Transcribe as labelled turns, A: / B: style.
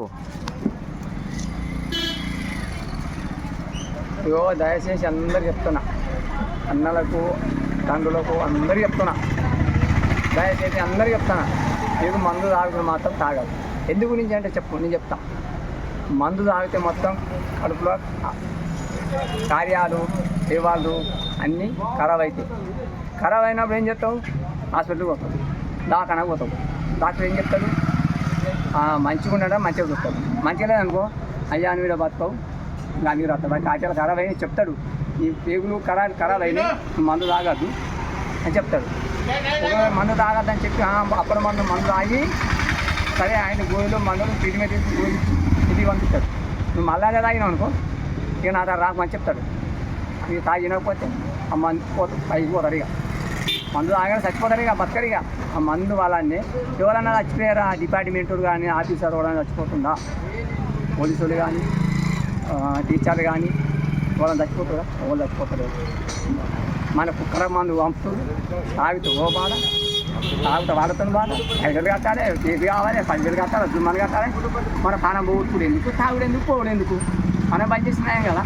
A: చెప్పు. ఇగో దయచేసి అందరు చెప్తున్నా, అన్నలకు తండ్రులకు అందరు చెప్తున్నా, దయచేసి అందరు చెప్తున్నా, మీకు మందు తాగుతుంది మాత్రం తాగదు. ఎందుకు గురించి అంటే చెప్పు, నేను చెప్తా. మందు తాగితే మొత్తం కడుపులో కార్యాలు సేవాలు అన్నీ ఖరాబ్ అవుతాయి. ఖరాబ్ అయినప్పుడు ఏం చేస్తావు? హాస్పిటల్కి పోతావు, దాకానకు పోతావు. డాక్టర్ ఏం చెప్తాడు? మంచిగా ఉండడం మంచిగా చూస్తాడు. మంచిగా లేదనుకో, అయ్యా నువ్వు ఇక్కడ బతుకోవు, ఇంకా మీరు వస్తావు. కాచాలు ఖరాబ్ అయినా చెప్తాడు, ఈ పేగులు ఖరాబ్ అయినాయి, మందు తాగద్దు అని చెప్తాడు. ఒకవేళ మందు తాగద్దని చెప్పి అప్పుడు మందు తాగి సరే ఆయన గోళీలు మందులు ట్రీట్మెంట్ చేసి గోళీ ఇది పంపిస్తాడు. నువ్వు మళ్ళాగా తాగినావు అనుకో, ఇక నా దగ్గర రాకమని చెప్తాడు. ఇక తాగినకపోతే ఆ మందు పైకి పోతారు. ఇక మందు తాగిన చచ్చిపోతారు, ఇక బతకరు. ఇక ఆ మందు వాళ్ళని ఎవరన్నా చచ్చిపోయారా? డిపార్ట్మెంట్లు కానీ ఆఫీసర్ కూడా చచ్చిపోతుందా? పోలీసులు కానీ టీచర్లు కానీ వాళ్ళని చచ్చిపోతారా? ఎవరు చచ్చిపోతారు? మన కుక్కర మందు పంపుతుంది, తాగుతూ ఓ బాధ, తాగుతూ వాడుతున్న బాధ. 5,000 కట్టాలి, కేజీ కావాలి, 10,000 కట్టాలి, జుమ్మలు కట్టాలి. మన పానం పోవుడు ఎందుకు? తాగుడు ఎందుకు? పోవుడు ఎందుకు? మనం పనిచేస్తున్నాం కదా.